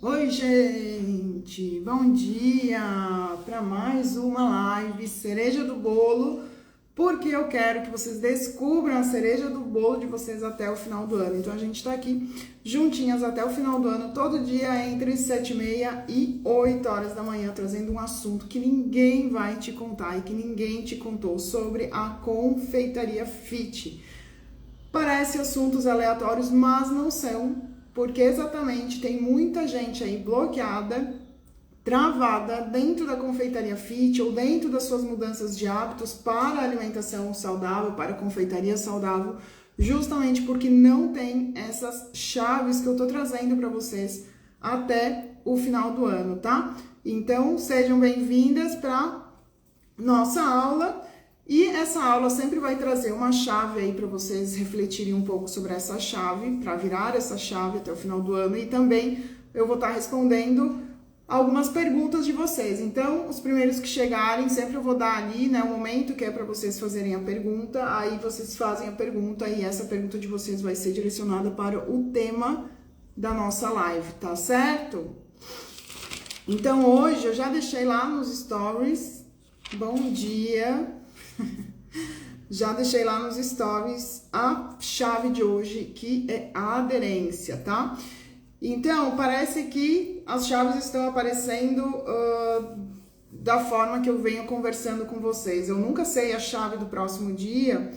Oi, gente! Bom dia para mais uma live Cereja do Bolo, porque eu quero que vocês descubram a cereja do bolo de vocês até o final do ano. Então a gente tá aqui juntinhas até o final do ano, todo dia entre 7h30 e 8 horas da manhã, trazendo um assunto que ninguém vai te contar e que ninguém te contou sobre a confeitaria fit. Parece assuntos aleatórios, mas não são. Porque exatamente tem muita gente aí bloqueada, travada dentro da confeitaria fit ou dentro das suas mudanças de hábitos para a alimentação saudável, para a confeitaria saudável, justamente porque não tem essas chaves que eu tô trazendo para vocês até o final do ano, tá? Então, sejam bem-vindas para nossa aula. E essa aula sempre vai trazer uma chave aí para vocês refletirem um pouco sobre essa chave, para virar essa chave até o final do ano. E também eu vou estar respondendo algumas perguntas de vocês. Então, os primeiros que chegarem, sempre eu vou dar ali, né, o momento que é para vocês fazerem a pergunta. Aí vocês fazem a pergunta e essa pergunta de vocês vai ser direcionada para o tema da nossa live, tá certo? Então, hoje eu já deixei lá nos stories. Bom dia! Já deixei lá nos stories a chave de hoje, que é a aderência, tá? Então, parece que as chaves estão aparecendo da forma que eu venho conversando com vocês. Eu nunca sei a chave do próximo dia,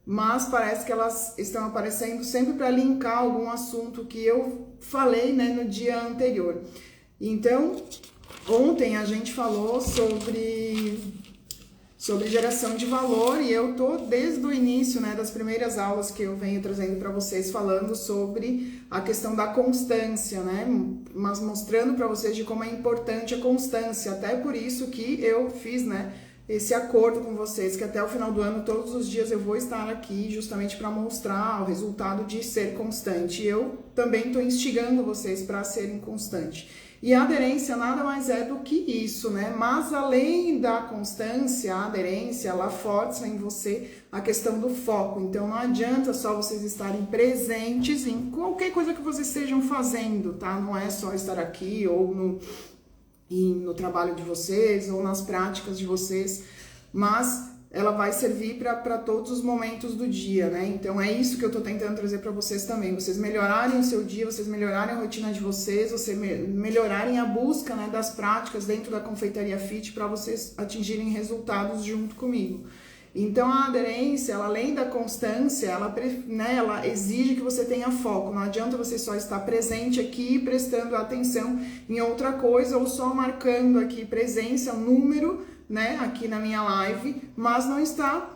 mas parece que elas estão aparecendo sempre para linkar algum assunto que eu falei, né, no dia anterior. Então, ontem a gente falou sobre geração de valor e eu tô desde o início, né, das primeiras aulas que eu venho trazendo para vocês falando sobre a questão da constância, né, mas mostrando para vocês de como é importante a constância, até por isso que eu fiz, né, esse acordo com vocês que até o final do ano, todos os dias eu vou estar aqui justamente para mostrar o resultado de ser constante. E eu também tô instigando vocês para serem constantes. E a aderência nada mais é do que isso, né? Mas além da constância, a aderência, ela força em você a questão do foco. Então não adianta só vocês estarem presentes em qualquer coisa que vocês estejam fazendo, tá? Não é só estar aqui ou no trabalho de vocês ou nas práticas de vocês, mas ela vai servir para todos os momentos do dia, né? Então é isso que eu tô tentando trazer para vocês também, vocês melhorarem o seu dia, vocês melhorarem a rotina de vocês, vocês melhorarem a busca, né, das práticas dentro da confeitaria fit para vocês atingirem resultados junto comigo. Então a aderência, ela, além da constância, ela exige que você tenha foco. Não adianta você só estar presente aqui, prestando atenção em outra coisa ou só marcando aqui presença, um número, né, aqui na minha live, mas não está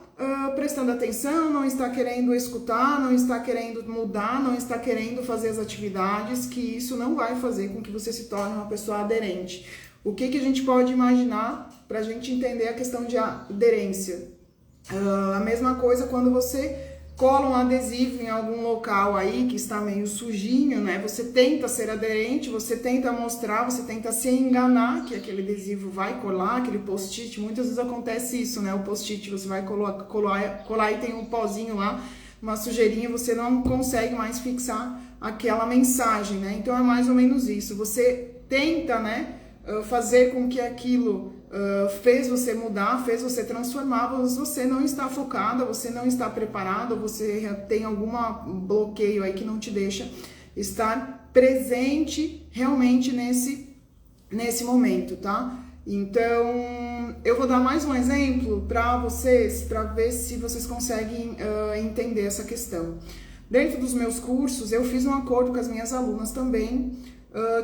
prestando atenção, não está querendo escutar, não está querendo mudar, não está querendo fazer as atividades, que isso não vai fazer com que você se torne uma pessoa aderente. O que a gente pode imaginar para a gente entender a questão de aderência? A mesma coisa quando você cola um adesivo em algum local aí que está meio sujinho, né? Você tenta ser aderente, você tenta mostrar, você tenta se enganar que aquele adesivo vai colar, aquele post-it. Muitas vezes acontece isso, né? O post-it você vai colar e tem um pozinho lá, uma sujeirinha, você não consegue mais fixar aquela mensagem, né? Então é mais ou menos isso. Você tenta, né, fazer com que aquilo fez você mudar, fez você transformar, mas você não está focada, você não está preparada, você tem algum bloqueio aí que não te deixa estar presente realmente nesse momento, tá? Então, eu vou dar mais um exemplo para vocês, para ver se vocês conseguem entender essa questão. Dentro dos meus cursos, eu fiz um acordo com as minhas alunas também,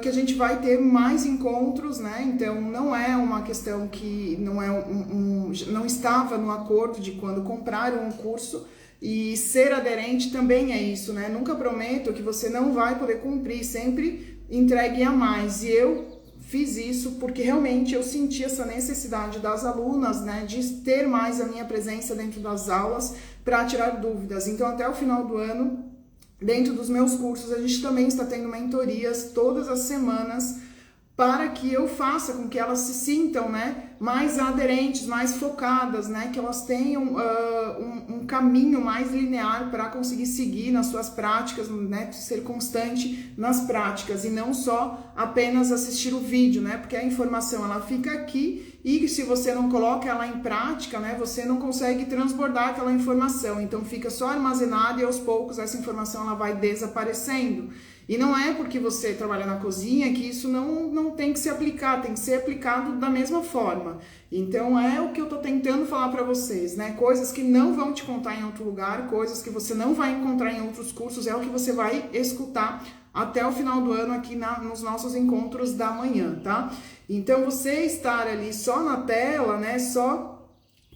que a gente vai ter mais encontros, né? Então não é uma questão que não estava no acordo de quando compraram um curso, e ser aderente também é isso, né? Nunca prometo que você não vai poder cumprir, sempre entregue a mais. E eu fiz isso porque realmente eu senti essa necessidade das alunas, né, de ter mais a minha presença dentro das aulas para tirar dúvidas. Então até o final do ano, dentro dos meus cursos, a gente também está tendo mentorias todas as semanas para que eu faça com que elas se sintam, né, mais aderentes, mais focadas, né, que elas tenham um caminho mais linear para conseguir seguir nas suas práticas, né, ser constante nas práticas e não só apenas assistir o vídeo, né, porque a informação ela fica aqui e se você não coloca ela em prática, né, você não consegue transbordar aquela informação, então fica só armazenada e aos poucos essa informação ela vai desaparecendo. E não é porque você trabalha na cozinha que isso não tem que se aplicar, tem que ser aplicado da mesma forma. Então é o que eu tô tentando falar para vocês, né? Coisas que não vão te contar em outro lugar, coisas que você não vai encontrar em outros cursos, é o que você vai escutar até o final do ano aqui nos nossos encontros da manhã, tá? Então você estar ali só na tela, né? Só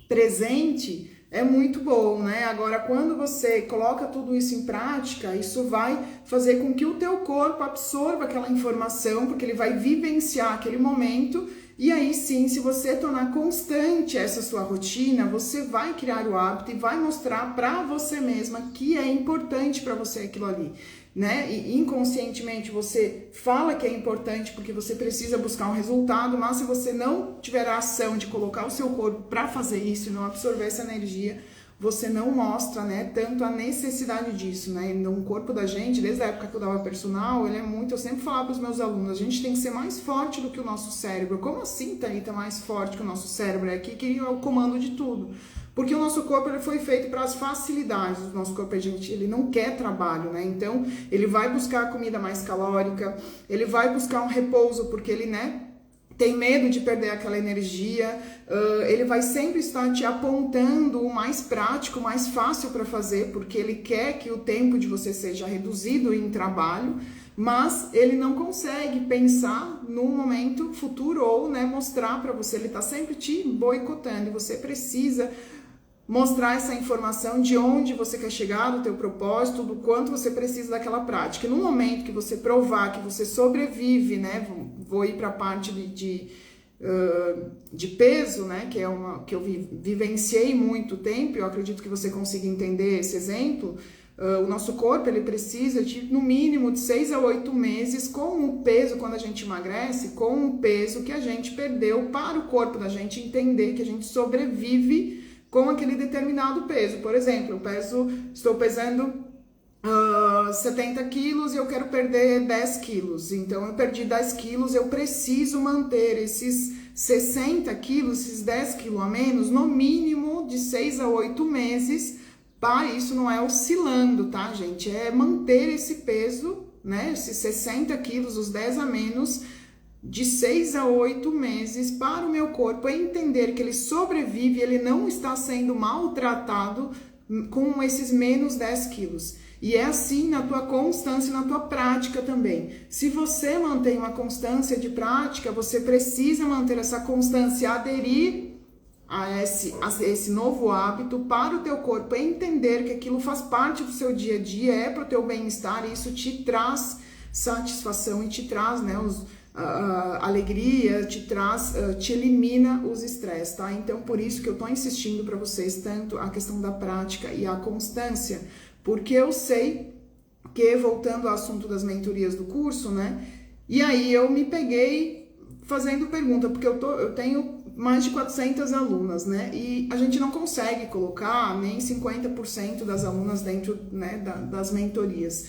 presente é muito bom, né? Agora, quando você coloca tudo isso em prática, isso vai fazer com que o teu corpo absorva aquela informação, porque ele vai vivenciar aquele momento, e aí sim, se você tornar constante essa sua rotina, você vai criar o hábito e vai mostrar para você mesma que é importante para você aquilo ali, né? E inconscientemente você fala que é importante porque você precisa buscar um resultado, mas se você não tiver a ação de colocar o seu corpo para fazer isso e não absorver essa energia, você não mostra, né, tanto a necessidade disso, né? No corpo da gente, desde a época que eu dava personal, ele é muito, eu sempre falava para os meus alunos, a gente tem que ser mais forte do que o nosso cérebro. Como assim, Thalita, mais forte que o nosso cérebro? É aqui que é o comando de tudo. Porque o nosso corpo ele foi feito para as facilidades. O nosso corpo, ele não quer trabalho, né? Então, ele vai buscar a comida mais calórica, ele vai buscar um repouso, porque ele, né, tem medo de perder aquela energia, ele vai sempre estar te apontando o mais prático, o mais fácil para fazer, porque ele quer que o tempo de você seja reduzido em trabalho, mas ele não consegue pensar no momento futuro ou, né, mostrar para você, ele está sempre te boicotando e você precisa mostrar essa informação de onde você quer chegar, do teu propósito, do quanto você precisa daquela prática. E no momento que você provar que você sobrevive, né, vou ir para a parte de peso, né, que é uma que eu vivenciei muito tempo, eu acredito que você consiga entender esse exemplo. O nosso corpo ele precisa de no mínimo de 6 a 8 meses com o peso, quando a gente emagrece, com o peso que a gente perdeu para o corpo da gente entender que a gente sobrevive com aquele determinado peso. Por exemplo, estou pesando 70 quilos e eu quero perder 10 quilos. Então, eu perdi 10 quilos, eu preciso manter esses 60 quilos, esses 10 quilos a menos, no mínimo de 6 a 8 meses. Isso não é oscilando, tá, gente? É manter esse peso, né? Esses 60 quilos, os 10 a menos, de 6 a 8 meses para o meu corpo entender que ele sobrevive, ele não está sendo maltratado com esses menos 10 quilos. E é assim na tua constância e na tua prática também. Se você mantém uma constância de prática, você precisa manter essa constância, aderir a esse novo hábito para o teu corpo entender que aquilo faz parte do seu dia a dia, é para o teu bem-estar e isso te traz satisfação e te traz, né, alegria, te elimina os estresses, tá? Então, por isso que eu tô insistindo para vocês tanto a questão da prática e a constância, porque eu sei que, voltando ao assunto das mentorias do curso, né? E aí eu me peguei fazendo pergunta, porque eu tenho mais de 400 alunas, né? E a gente não consegue colocar nem 50% das alunas dentro, né, das mentorias.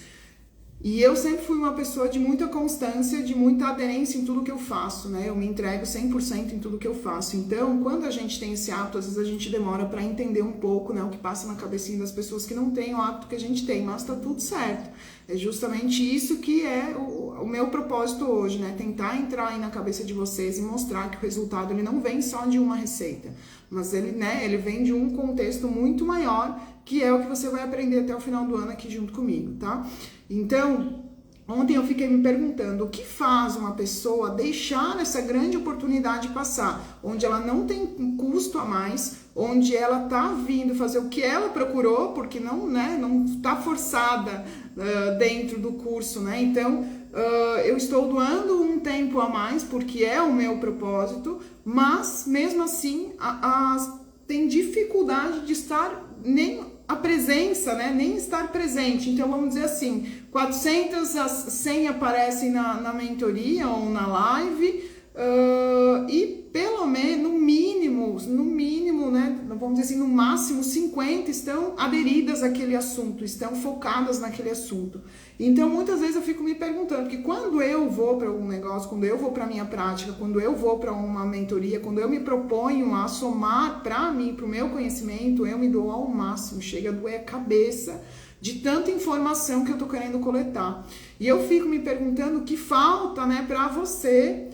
E eu sempre fui uma pessoa de muita constância, de muita aderência em tudo que eu faço, né? Eu me entrego 100% em tudo que eu faço. Então, quando a gente tem esse hábito, às vezes a gente demora para entender um pouco, né, o que passa na cabecinha das pessoas que não têm o hábito que a gente tem, mas tá tudo certo. É justamente isso que é o meu propósito hoje, né? Tentar entrar aí na cabeça de vocês e mostrar que o resultado ele não vem só de uma receita, mas ele, né, ele vem de um contexto muito maior, que é o que você vai aprender até o final do ano aqui junto comigo, tá? Então, ontem eu fiquei me perguntando o que faz uma pessoa deixar essa grande oportunidade passar, onde ela não tem custo a mais, onde ela tá vindo fazer o que ela procurou, porque não, né, não tá forçada dentro do curso, né? Então, eu estou doando um tempo a mais, porque é o meu propósito, mas mesmo assim, tem dificuldade de estar nem a presença, né? Nem estar presente. Então, vamos dizer assim, 400 a 100 aparecem na mentoria ou na live, e pelo menos, no mínimo, né? Vamos dizer assim, no máximo 50 estão aderidas àquele assunto, estão focadas naquele assunto. Então, muitas vezes eu fico me perguntando, porque quando eu vou para algum negócio, quando eu vou para a minha prática, quando eu vou para uma mentoria, quando eu me proponho a somar para mim, para o meu conhecimento, eu me dou ao máximo, chega a doer a cabeça de tanta informação que eu tô querendo coletar. E eu fico me perguntando o que falta, né, para você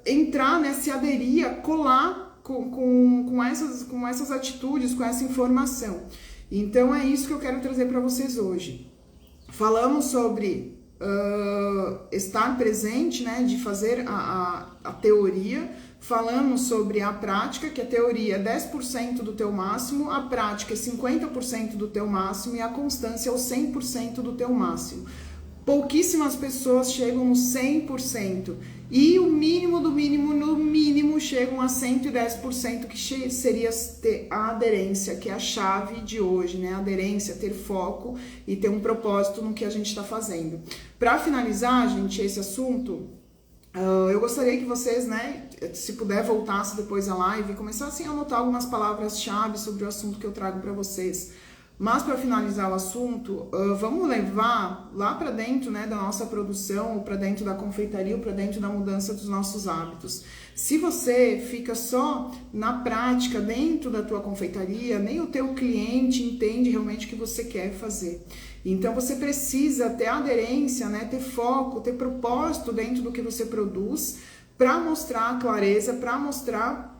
entrar, né, se aderir, colar com essas atitudes, com essa informação. Então é isso que eu quero trazer para vocês hoje. Falamos sobre estar presente, né, de fazer a teoria. Falamos sobre a prática, que a teoria é 10% do teu máximo, a prática é 50% do teu máximo e a constância é o 100% do teu máximo. Pouquíssimas pessoas chegam no 100% e o mínimo do mínimo, no mínimo, chegam a 110%, que seria ter a aderência, que é a chave de hoje, né? A aderência, ter foco e ter um propósito no que a gente está fazendo. Para finalizar, gente, esse assunto, eu gostaria que vocês, né, se puder, voltasse depois à live e começassem a anotar algumas palavras-chave sobre o assunto que eu trago para vocês. Mas para finalizar o assunto, vamos levar lá para dentro, né, da nossa produção, ou para dentro da confeitaria, ou para dentro da mudança dos nossos hábitos. Se você fica só na prática, dentro da tua confeitaria, nem o teu cliente entende realmente o que você quer fazer. Então você precisa ter aderência, né, ter foco, ter propósito dentro do que você produz, para mostrar clareza, para mostrar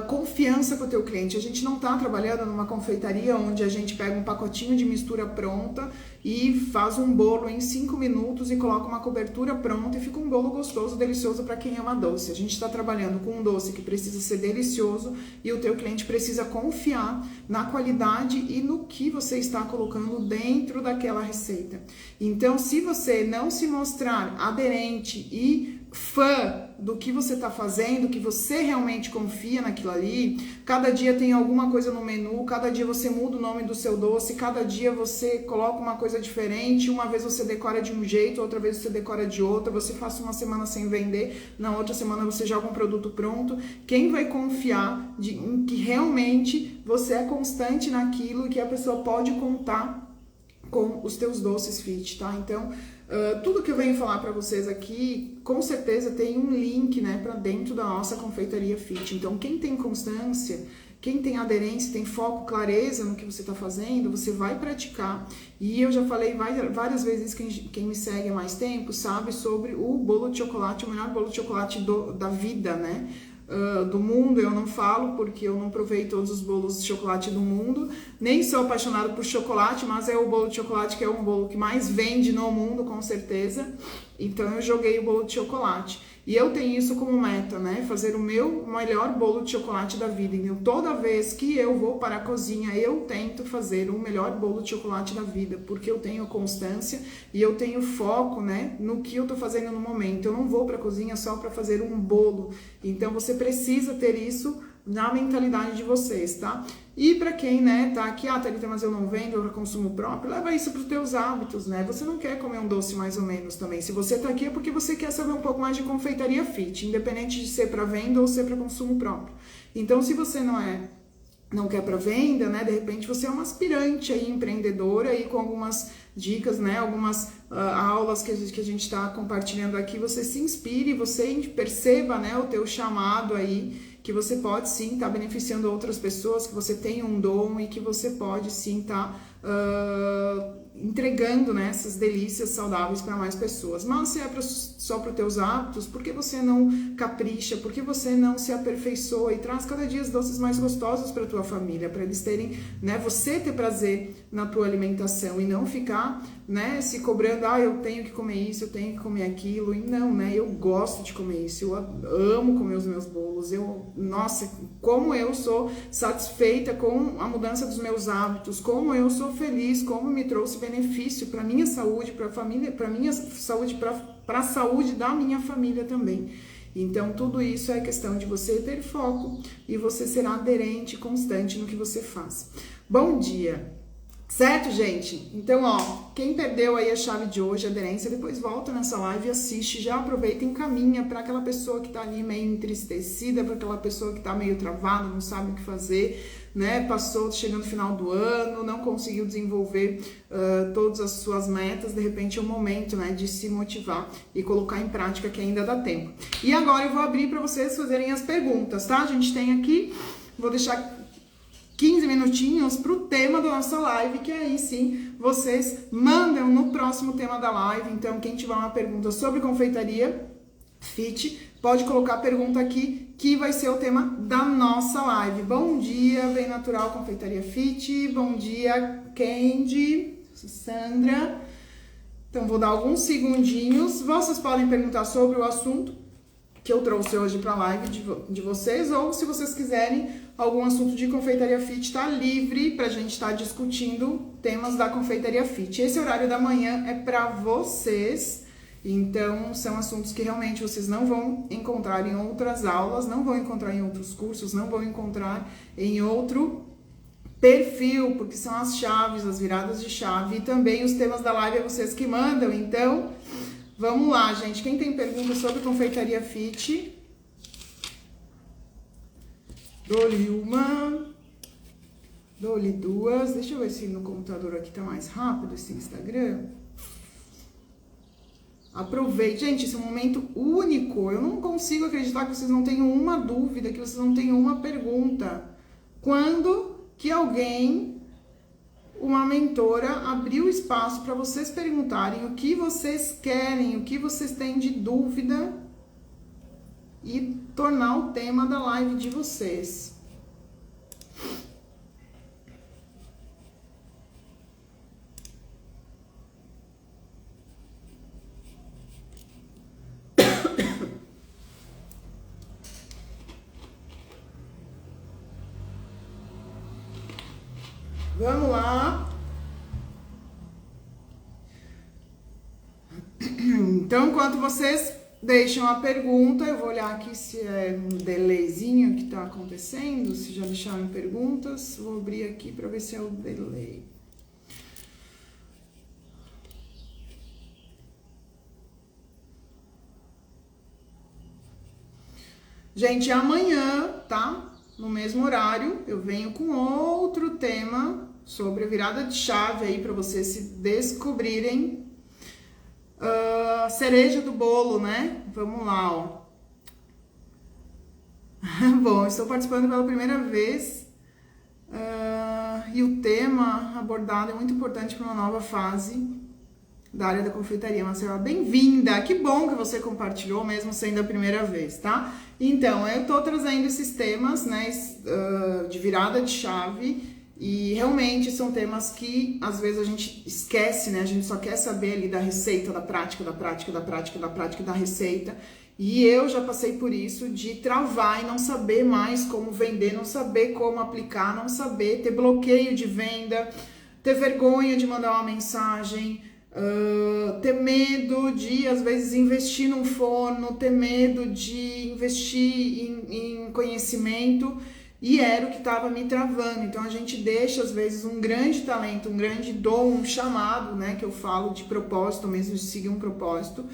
confiança com o teu cliente. A gente não está trabalhando numa confeitaria onde a gente pega um pacotinho de mistura pronta e faz um bolo em 5 minutos e coloca uma cobertura pronta e fica um bolo gostoso, delicioso para quem ama doce. A gente está trabalhando com um doce que precisa ser delicioso e o teu cliente precisa confiar na qualidade e no que você está colocando dentro daquela receita. Então, se você não se mostrar aderente e fã do que você está fazendo, que você realmente confia naquilo ali, cada dia tem alguma coisa no menu, cada dia você muda o nome do seu doce, cada dia você coloca uma coisa diferente, uma vez você decora de um jeito, outra vez você decora de outra, você passa uma semana sem vender, na outra semana você joga um produto pronto. Quem vai confiar em que realmente você é constante naquilo e que a pessoa pode contar com os teus doces fit, tá? Então, tudo que eu venho falar para vocês aqui, com certeza tem um link, né, para dentro da nossa confeitaria fit. Então, quem tem constância, quem tem aderência, tem foco, clareza no que você está fazendo, você vai praticar. E eu já falei várias vezes, quem me segue há mais tempo sabe sobre o bolo de chocolate, o melhor bolo de chocolate da vida, né? Do mundo. Eu não falo porque eu não provei todos os bolos de chocolate do mundo, nem sou apaixonada por chocolate, mas é o bolo de chocolate que é um bolo que mais vende no mundo, com certeza. Então eu joguei o bolo de chocolate. E eu tenho isso como meta, né? Fazer o meu melhor bolo de chocolate da vida. Então, toda vez que eu vou para a cozinha, eu tento fazer o melhor bolo de chocolate da vida, porque eu tenho constância e eu tenho foco, né, no que eu tô fazendo no momento. Eu não vou para a cozinha só para fazer um bolo. Então, você precisa ter isso na mentalidade de vocês, tá? E para quem, né, tá aqui, Thalita, mas eu não vendo para consumo próprio, leva isso para os teus hábitos, né? Você não quer comer um doce mais ou menos também. Se você tá aqui é porque você quer saber um pouco mais de confeitaria fit, independente de ser para venda ou ser para consumo próprio. Então, se você não quer para venda, né, de repente você é uma aspirante aí, empreendedora, aí com algumas dicas, né, algumas aulas que a gente está compartilhando aqui, você se inspire, você perceba, né, o teu chamado aí, que você pode sim estar beneficiando outras pessoas, que você tem um dom e que você pode sim estar entregando, né, essas delícias saudáveis para mais pessoas. Mas se é só para os teus hábitos, por que você não capricha? Por que você não se aperfeiçoa e traz cada dia os doces mais gostosos para tua família, para eles terem, né, você ter prazer na tua alimentação e não ficar, né, se cobrando, eu tenho que comer isso, eu tenho que comer aquilo. E não, né, eu gosto de comer isso, eu amo comer os meus bolos, nossa, como eu sou satisfeita com a mudança dos meus hábitos, como eu sou feliz, como me trouxe benefício para minha saúde, para a família, para minha saúde, para a saúde da minha família também. Então, tudo isso é questão de você ter foco e você ser aderente e constante no que você faz. Bom dia! Certo, gente? Então, ó, quem perdeu aí a chave de hoje, a aderência, depois volta nessa live e assiste, já aproveita e encaminha para aquela pessoa que tá ali meio entristecida, para aquela pessoa que tá meio travada, não sabe o que fazer, né? Passou, chegando no final do ano, não conseguiu desenvolver todas as suas metas, de repente é o momento, né, de se motivar e colocar em prática, que ainda dá tempo. E agora eu vou abrir para vocês fazerem as perguntas, tá? A gente tem aqui, vou deixar 15 minutinhos para o tema da nossa live, que aí sim vocês mandam no próximo tema da live. Então, quem tiver uma pergunta sobre confeitaria fit, pode colocar a pergunta aqui, que vai ser o tema da nossa live. Bom dia, Vem Natural Confeitaria Fit. Bom dia, Candy, Sandra. Então, vou dar alguns segundinhos. Vocês podem perguntar sobre o assunto que eu trouxe hoje para a live de vocês, ou se vocês quiserem algum assunto de confeitaria fit, tá livre para a gente estar discutindo temas da confeitaria fit. Esse horário da manhã é para vocês, então são assuntos que realmente vocês não vão encontrar em outras aulas, não vão encontrar em outros cursos, não vão encontrar em outro perfil, porque são as chaves, as viradas de chave, e também os temas da live é vocês que mandam. Então, vamos lá, gente. Quem tem perguntas sobre confeitaria fit? Dou-lhe uma. Dou-lhe duas. Deixa eu ver se no computador aqui tá mais rápido esse Instagram. Aproveite. Gente, esse é um momento único. Eu não consigo acreditar que vocês não tenham uma dúvida, que vocês não tenham uma pergunta. Quando que alguém, uma mentora, abriu espaço para vocês perguntarem o que vocês querem, o que vocês têm de dúvida e tornar o tema da live de vocês. Vamos lá. Então, enquanto vocês deixam a pergunta, eu vou olhar aqui se é um delayzinho que tá acontecendo, se já deixaram perguntas. Vou abrir aqui para ver se é o delay. Gente, amanhã, tá? No mesmo horário, eu venho com outro tema sobre a virada de chave aí para vocês se descobrirem. Cereja do bolo, né? Vamos lá, ó. Bom, estou participando pela primeira vez e o tema abordado é muito importante para uma nova fase da área da confeitaria. Marcela, bem-vinda! Que bom que você compartilhou, mesmo sendo a primeira vez, tá? Então, eu tô trazendo esses temas, né, de virada de chave, e realmente são temas que às vezes a gente esquece, né? A gente só quer saber ali da receita, da prática, da receita. E eu já passei por isso, de travar e não saber mais como vender, não saber como aplicar, não saber, ter bloqueio de venda, ter vergonha de mandar uma mensagem, ter medo de, às vezes, investir num forno, ter medo de investir em conhecimento, e era o que estava me travando. Então, a gente deixa, às vezes, um grande talento, um grande dom, um chamado, né, que eu falo de propósito, mesmo de seguir um propósito,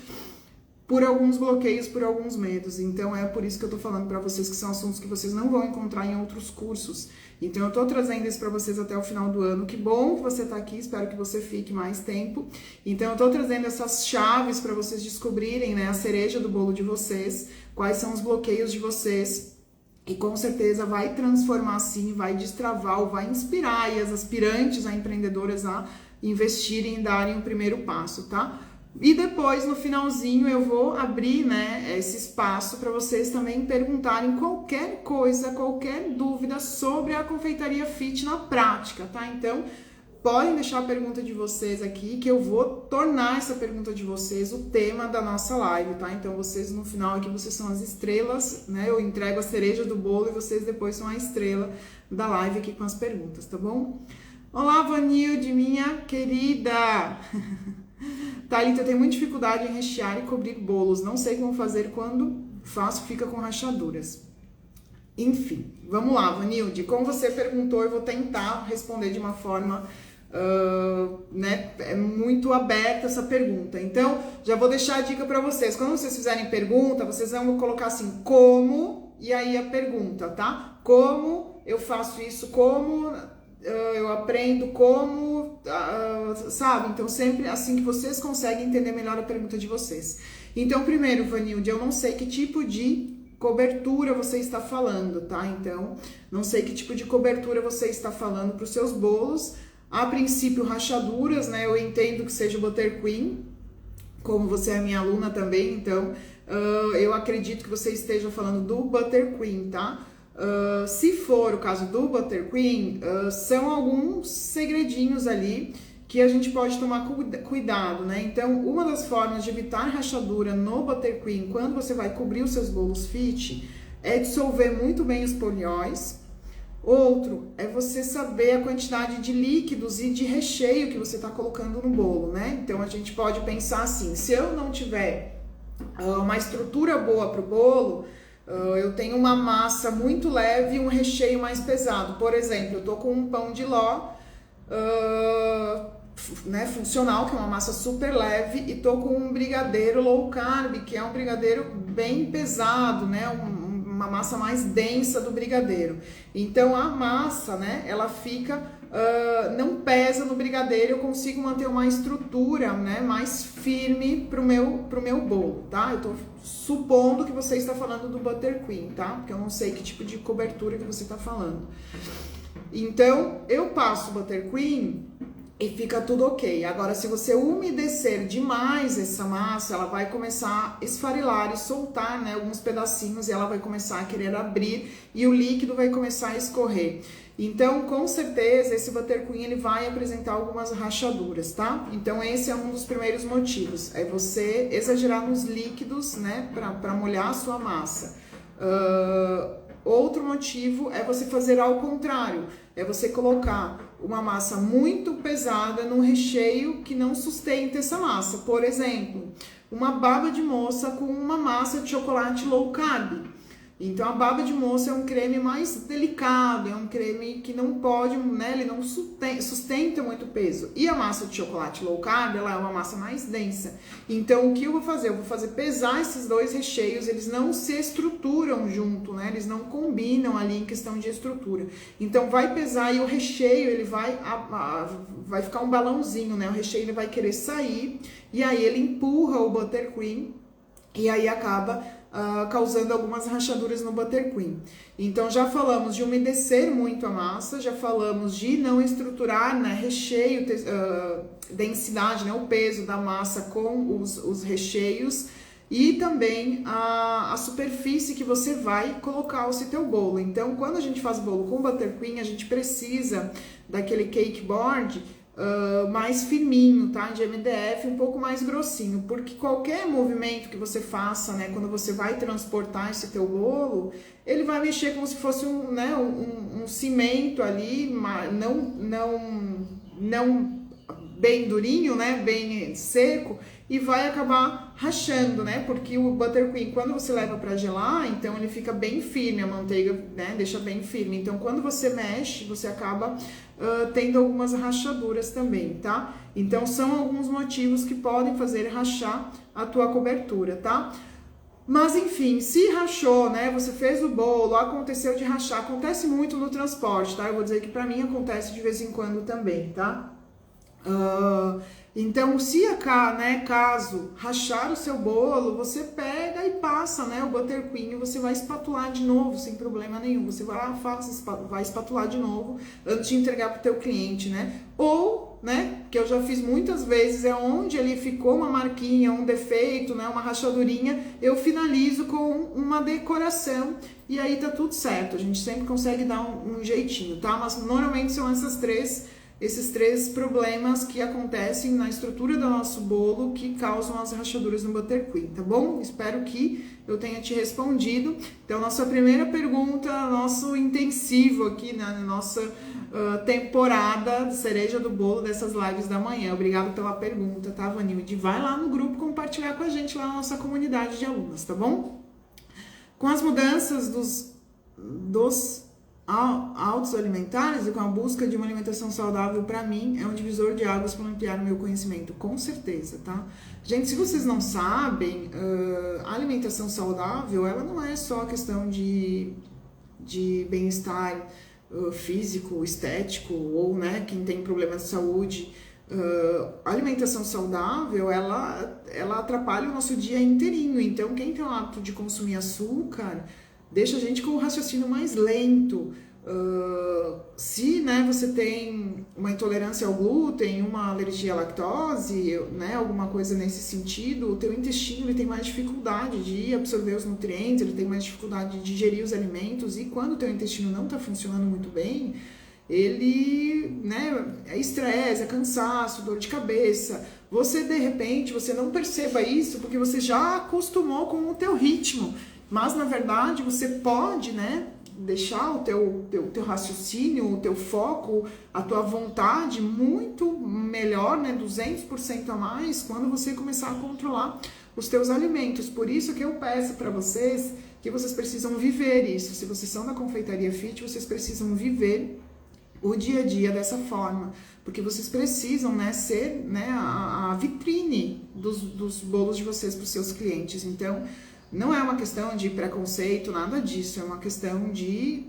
por alguns bloqueios, por alguns medos. Então, é por isso que eu tô falando para vocês que são assuntos que vocês não vão encontrar em outros cursos. Então, eu tô trazendo isso para vocês até o final do ano. Que bom que você tá aqui, espero que você fique mais tempo. Então, eu tô trazendo essas chaves para vocês descobrirem, né, a cereja do bolo de vocês, quais são os bloqueios de vocês. E com certeza vai transformar sim, vai destravar ou vai inspirar aí as aspirantes, as empreendedoras a investirem e darem o primeiro passo, tá? E depois, no finalzinho, eu vou abrir, né, esse espaço para vocês também perguntarem qualquer coisa, qualquer dúvida sobre a confeitaria fit na prática, tá? Então, podem deixar a pergunta de vocês aqui, que eu vou tornar essa pergunta de vocês o tema da nossa live, tá? Então, vocês no final aqui, vocês são as estrelas, né? Eu entrego a cereja do bolo e vocês depois são a estrela da live aqui com as perguntas, tá bom? Olá, Vanilde, minha querida! Thalita, eu tenho muita dificuldade em rechear e cobrir bolos. Não sei como fazer quando faço, fica com rachaduras. Enfim, vamos lá, Vanilde, como você perguntou, eu vou tentar responder de uma forma, né, é muito aberta essa pergunta. Então, já vou deixar a dica para vocês. Quando vocês fizerem pergunta, vocês vão colocar assim, como, e aí a pergunta, tá? Como eu faço isso, como eu aprendo, como, sabe? Então, sempre assim que vocês conseguem entender melhor a pergunta de vocês. Então, primeiro, Vanilde, eu não sei que tipo de cobertura você está falando, tá? Então, não sei que tipo de cobertura você está falando para os seus bolos. A princípio, rachaduras, né? Eu entendo que seja o Buttercream, como você é minha aluna também, então eu acredito que você esteja falando do Buttercream, tá? Se for o caso do Buttercream, são alguns segredinhos ali que a gente pode tomar cuidado, né? Então, uma das formas de evitar rachadura no Buttercream, quando você vai cobrir os seus bolos fit, é dissolver muito bem os polióis. Outro é você saber a quantidade de líquidos e de recheio que você está colocando no bolo, né? Então, a gente pode pensar assim, se eu não tiver uma estrutura boa para o bolo, eu tenho uma massa muito leve e um recheio mais pesado. Por exemplo, eu tô com um pão de ló, né, funcional, que é uma massa super leve, e tô com um brigadeiro low carb, que é um brigadeiro bem pesado, né, uma massa mais densa do brigadeiro. Então a massa, né, ela fica, não pesa no brigadeiro, eu consigo manter uma estrutura, né, mais firme pro meu bolo, tá? Eu tô supondo que você está falando do Buttercream, tá? Porque eu não sei que tipo de cobertura que você está falando. Então, eu passo o Buttercream e fica tudo ok. Agora, se você umedecer demais essa massa, ela vai começar a esfarelar e soltar, né, alguns pedacinhos, e ela vai começar a querer abrir e o líquido vai começar a escorrer. Então, com certeza, esse Buttercream ele vai apresentar algumas rachaduras, tá? Então, esse é um dos primeiros motivos, é você exagerar nos líquidos, né, para molhar a sua massa. Outro motivo é você fazer ao contrário, é você colocar uma massa muito pesada num recheio que não sustenta essa massa. Por exemplo, uma baba de moça com uma massa de chocolate low carb. Então, a baba de moça é um creme mais delicado, é um creme que não pode, né, ele não sustenta muito peso. E a massa de chocolate low carb, ela é uma massa mais densa. Então, o que eu vou fazer? Eu vou fazer pesar esses dois recheios, eles não se estruturam junto, né, eles não combinam ali em questão de estrutura. Então, vai pesar e o recheio, ele vai ficar um balãozinho, né, o recheio ele vai querer sair, e aí ele empurra o Buttercream, e aí acaba causando algumas rachaduras no Buttercream. Então, já falamos de umedecer muito a massa, já falamos de não estruturar, né, recheio, densidade, né, o peso da massa com os recheios, e também a superfície que você vai colocar o seu bolo. Então, quando a gente faz bolo com Buttercream, a gente precisa daquele cake board mais firminho, tá? De MDF, um pouco mais grossinho, porque qualquer movimento que você faça, né, quando você vai transportar esse teu bolo, ele vai mexer como se fosse um cimento ali, não bem durinho, né, bem seco, e vai acabar rachando, né, porque o Buttercream, quando você leva para gelar, então ele fica bem firme, a manteiga, né, deixa bem firme. Então, quando você mexe, você acaba tendo algumas rachaduras também, tá? Então, são alguns motivos que podem fazer rachar a tua cobertura, tá? Mas, enfim, se rachou, né, você fez o bolo, aconteceu de rachar, acontece muito no transporte, tá? Eu vou dizer que pra mim acontece de vez em quando também, tá? Então, se caso rachar o seu bolo, você pega e passa, né, o Buttercream, e você vai espatular de novo, sem problema nenhum. Você vai lá, vai espatular de novo antes de entregar para o teu cliente, né? Ou, né, que eu já fiz muitas vezes, é onde ele ficou uma marquinha, um defeito, né, uma rachadurinha, eu finalizo com uma decoração e aí tá tudo certo. A gente sempre consegue dar um jeitinho, tá? Mas normalmente são esses três problemas que acontecem na estrutura do nosso bolo que causam as rachaduras no Buttercream, tá bom? Espero que eu tenha te respondido. Então, nossa primeira pergunta, nosso intensivo aqui, né, na nossa temporada de cereja do bolo dessas lives da manhã. Obrigada pela pergunta, tá, Vanilde? Vai lá no grupo compartilhar com a gente lá na nossa comunidade de alunas, tá bom? Com as mudanças dos hábitos alimentares e com a busca de uma alimentação saudável, para mim, é um divisor de águas para ampliar o meu conhecimento, com certeza, tá? Gente, se vocês não sabem, a alimentação saudável, ela não é só questão de bem-estar físico, estético, ou, né, quem tem problemas de saúde. A alimentação saudável, ela atrapalha o nosso dia inteirinho. Então, quem tem o hábito de consumir açúcar, deixa a gente com o raciocínio mais lento. Se, né, você tem uma intolerância ao glúten, uma alergia à lactose, né, alguma coisa nesse sentido, o teu intestino ele tem mais dificuldade de absorver os nutrientes, ele tem mais dificuldade de digerir os alimentos, e quando o teu intestino não está funcionando muito bem, ele, né, é estresse, é cansaço, dor de cabeça. Você, de repente, você não perceba isso porque você já acostumou com o teu ritmo, mas, na verdade, você pode, né, deixar o teu raciocínio, o teu foco, a tua vontade muito melhor, né, 200% a mais, quando você começar a controlar os teus alimentos. Por isso que eu peço para vocês que vocês precisam viver isso. Se vocês são da Confeitaria Fit, vocês precisam viver o dia a dia dessa forma, porque vocês precisam, né, ser, né, a vitrine dos bolos de vocês para os seus clientes. Então, não é uma questão de preconceito, nada disso, é uma questão de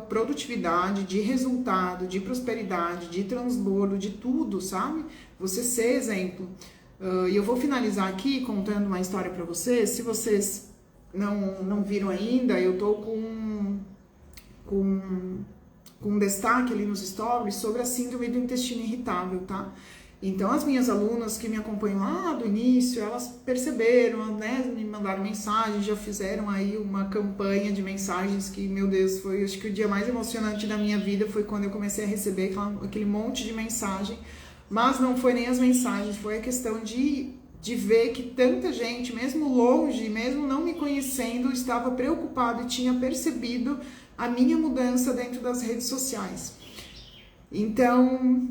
produtividade, de resultado, de prosperidade, de transbordo, de tudo, sabe? Você ser exemplo. E eu vou finalizar aqui contando uma história para vocês. Se vocês não viram ainda, eu tô com um destaque ali nos stories sobre a síndrome do intestino irritável, tá? Então, as minhas alunas que me acompanham lá do início, elas perceberam, né, me mandaram mensagens, já fizeram aí uma campanha de mensagens que, meu Deus, foi, acho que o dia mais emocionante da minha vida foi quando eu comecei a receber aquele monte de mensagem, mas não foi nem as mensagens, foi a questão de ver que tanta gente, mesmo longe, mesmo não me conhecendo, estava preocupado e tinha percebido a minha mudança dentro das redes sociais. Então,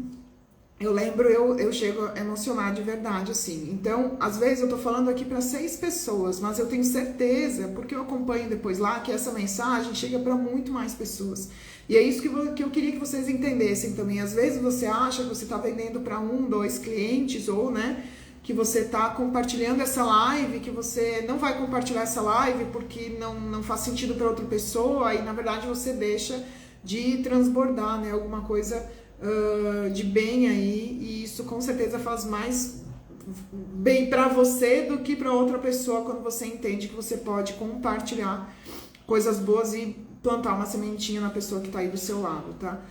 eu lembro, eu chego a emocionar de verdade, assim. Então, às vezes eu tô falando aqui para 6 pessoas, mas eu tenho certeza, porque eu acompanho depois lá, que essa mensagem chega para muito mais pessoas. E é isso que eu queria que vocês entendessem também. Às vezes você acha que você tá vendendo para 1, 2 clientes, ou, né, que você tá compartilhando essa live, que você não vai compartilhar essa live porque não faz sentido para outra pessoa, e na verdade você deixa de transbordar, né, alguma coisa de bem aí, e isso com certeza faz mais bem para você do que para outra pessoa, quando você entende que você pode compartilhar coisas boas e plantar uma sementinha na pessoa que tá aí do seu lado, tá?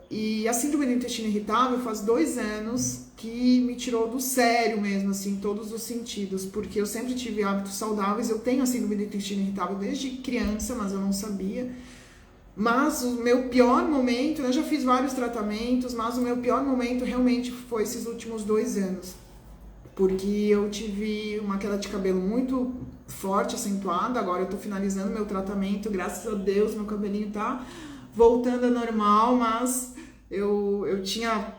E a síndrome do intestino irritável faz 2 anos que me tirou do sério mesmo, assim, em todos os sentidos, porque eu sempre tive hábitos saudáveis. Eu tenho a síndrome do intestino irritável desde criança, mas eu não sabia. Mas o meu pior momento, eu já fiz vários tratamentos, mas o meu pior momento realmente foi esses últimos 2 anos. Porque eu tive uma queda de cabelo muito forte, acentuada. Agora eu tô finalizando meu tratamento, graças a Deus, meu cabelinho tá voltando ao normal, mas eu tinha,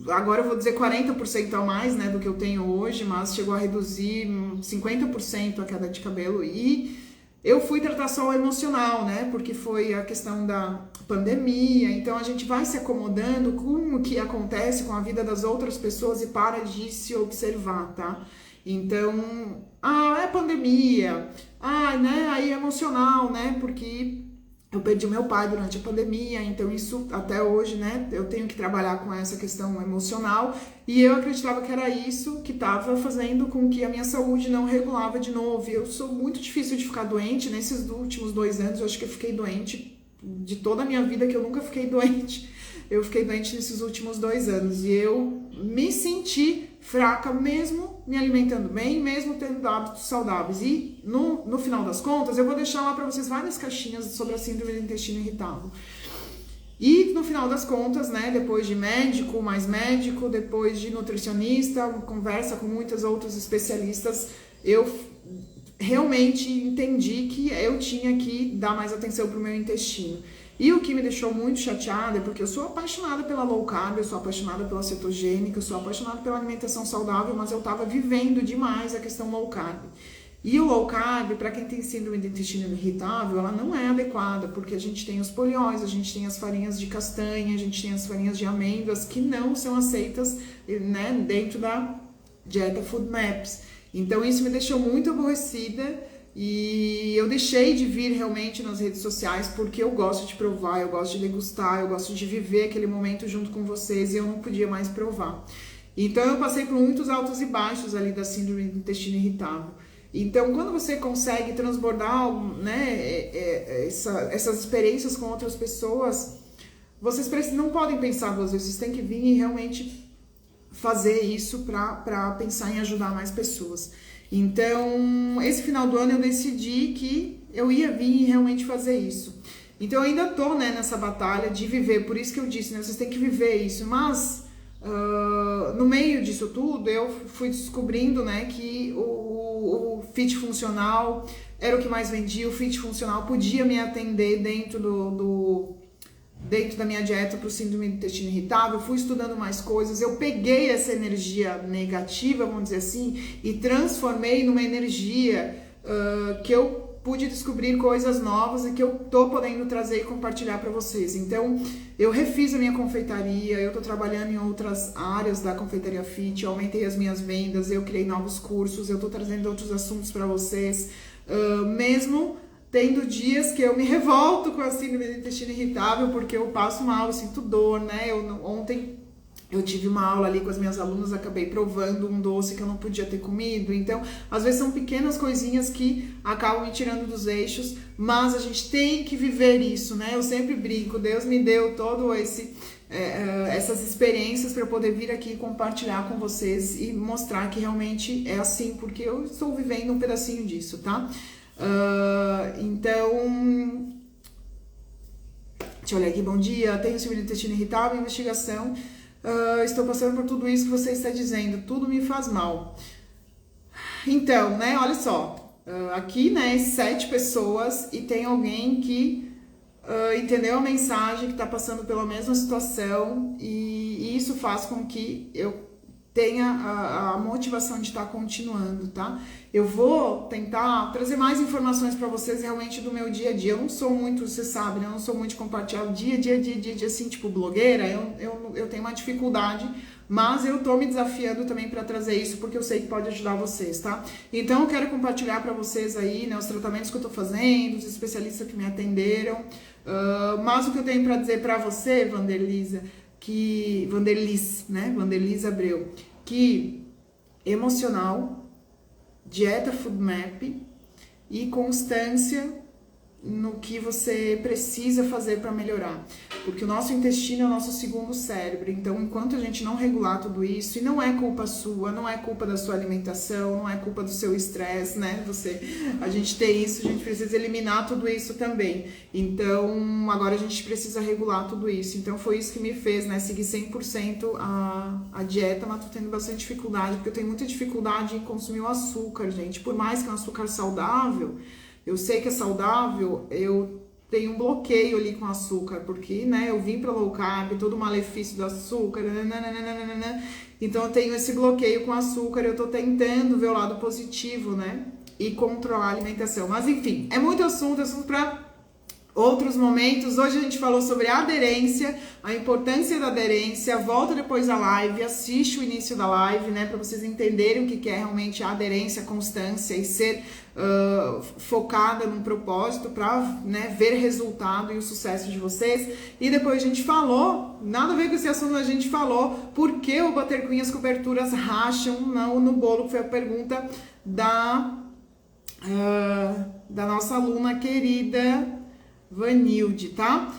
agora eu vou dizer 40% a mais, né, do que eu tenho hoje, mas chegou a reduzir 50% a queda de cabelo. E eu fui tratar só o emocional, né, porque foi a questão da pandemia. Então a gente vai se acomodando com o que acontece com a vida das outras pessoas e para de se observar, tá? Então, é pandemia, né, aí é emocional, né, porque eu perdi meu pai durante a pandemia, então isso até hoje, né, eu tenho que trabalhar com essa questão emocional, e eu acreditava que era isso que estava fazendo com que a minha saúde não regulava de novo. E eu sou muito difícil de ficar doente. Nesses últimos 2 anos, eu acho que eu fiquei doente de toda a minha vida, que eu nunca fiquei doente. Eu fiquei doente nesses últimos 2 anos, e eu me senti fraca, mesmo me alimentando bem, mesmo tendo hábitos saudáveis. E no final das contas, eu vou deixar lá para vocês várias caixinhas sobre a síndrome do intestino irritável. E no final das contas, né, depois de médico, mais médico, depois de nutricionista, conversa com muitos outros especialistas, eu realmente entendi que eu tinha que dar mais atenção para o meu intestino. E o que me deixou muito chateada é porque eu sou apaixonada pela low carb, eu sou apaixonada pela cetogênica, eu sou apaixonada pela alimentação saudável, mas eu estava vivendo demais a questão low carb. E o low carb, para quem tem síndrome do intestino irritável, ela não é adequada, porque a gente tem os polióis, a gente tem as farinhas de castanha, a gente tem as farinhas de amêndoas que não são aceitas, né, dentro da dieta FODMAPs. Então isso me deixou muito aborrecida e eu deixei de vir realmente nas redes sociais porque eu gosto de provar, eu gosto de degustar, eu gosto de viver aquele momento junto com vocês e eu não podia mais provar. Então eu passei por muitos altos e baixos ali da síndrome do intestino irritável. Então, quando você consegue transbordar, né, essas experiências com outras pessoas, vocês não podem pensar duas vezes, vocês têm que vir e realmente fazer isso para pensar em ajudar mais pessoas. Então, esse final do ano eu decidi que eu ia vir e realmente fazer isso. Então, eu ainda tô, né, nessa batalha de viver, por isso que eu disse, né, vocês têm que viver isso, mas no meio disso tudo, eu fui descobrindo, né, que o fit funcional era o que mais vendia, o fit funcional podia me atender dentro dentro da minha dieta para o síndrome do intestino irritável. Eu fui estudando mais coisas, eu peguei essa energia negativa, vamos dizer assim, e transformei numa energia que eu pude descobrir coisas novas e que eu tô podendo trazer e compartilhar para vocês. Então, eu refiz a minha confeitaria, eu tô trabalhando em outras áreas da confeitaria fit, eu aumentei as minhas vendas, eu criei novos cursos, eu tô trazendo outros assuntos para vocês, mesmo tendo dias que eu me revolto com a síndrome do intestino irritável, porque eu passo mal, eu sinto dor, né? Ontem eu tive uma aula ali com as minhas alunas, acabei provando um doce que eu não podia ter comido. Então, às vezes são pequenas coisinhas que acabam me tirando dos eixos, mas a gente tem que viver isso, né? Eu sempre brinco, Deus me deu todo essas experiências para eu poder vir aqui compartilhar com vocês e mostrar que realmente é assim, porque eu estou vivendo um pedacinho disso, tá? Então, deixa eu olhar aqui, bom dia, tenho síndrome do intestino irritável, investigação. Estou passando por tudo isso que você está dizendo, tudo me faz mal. Então, né, olha só, aqui, né, 7 pessoas e tem alguém que entendeu a mensagem, que está passando pela mesma situação e isso faz com que eu tenha a motivação de estar continuando, tá? Eu vou tentar trazer mais informações para vocês realmente do meu dia a dia. Eu não sou muito, você sabe, né? Eu não sou muito de compartilhar o dia, assim, tipo blogueira. Eu tenho uma dificuldade, mas eu tô me desafiando também para trazer isso, porque eu sei que pode ajudar vocês, tá? Então eu quero compartilhar para vocês aí, né, os tratamentos que eu tô fazendo, os especialistas que me atenderam. Mas o que eu tenho para dizer para você, Vanderliz Abreu, que emocional, dieta FODMAP e constância no que você precisa fazer para melhorar, porque o nosso intestino é o nosso segundo cérebro. Então, enquanto a gente não regular tudo isso, e não é culpa sua, não é culpa da sua alimentação, não é culpa do seu estresse, né? A gente tem isso, a gente precisa eliminar tudo isso também. Então, agora a gente precisa regular tudo isso. Então, foi isso que me fez, né, seguir 100% a dieta, mas tô tendo bastante dificuldade, porque eu tenho muita dificuldade em consumir o açúcar, gente. Por mais que é um açúcar saudável, eu sei que é saudável, eu tenho um bloqueio ali com açúcar, porque, né, eu vim para low carb, todo o malefício do açúcar, nananana, então eu tenho esse bloqueio com açúcar, eu tô tentando ver o lado positivo, né, e controlar a alimentação. Mas enfim, é muito assunto para outros momentos. Hoje a gente falou sobre a aderência, a importância da aderência. Volta depois da live, assiste o início da live, né, para vocês entenderem o que é realmente a aderência, a constância e ser focada num propósito para, né, ver resultado e o sucesso de vocês. E depois a gente falou, nada a ver com esse assunto, a gente falou por que o bater com as coberturas racham no bolo, que foi a pergunta da nossa aluna querida Vanilde, tá?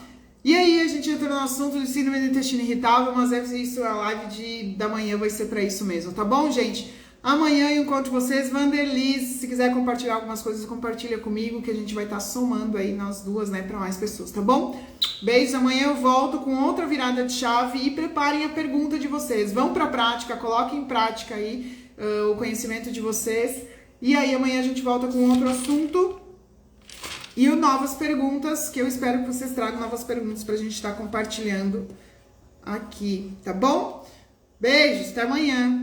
E aí a gente entra no assunto de síndrome do intestino irritável, mas isso, a live da manhã vai ser para isso mesmo, tá bom, gente? Amanhã eu encontro vocês. Vanderliz, se quiser compartilhar algumas coisas, compartilha comigo, que a gente vai estar somando aí nós duas, né, para mais pessoas, tá bom? Beijos, amanhã eu volto com outra virada de chave e preparem a pergunta de vocês. Vão pra prática, coloquem em prática aí o conhecimento de vocês. E aí amanhã a gente volta com outro assunto e novas perguntas, que eu espero que vocês tragam novas perguntas pra gente estar compartilhando aqui, tá bom? Beijos, até amanhã!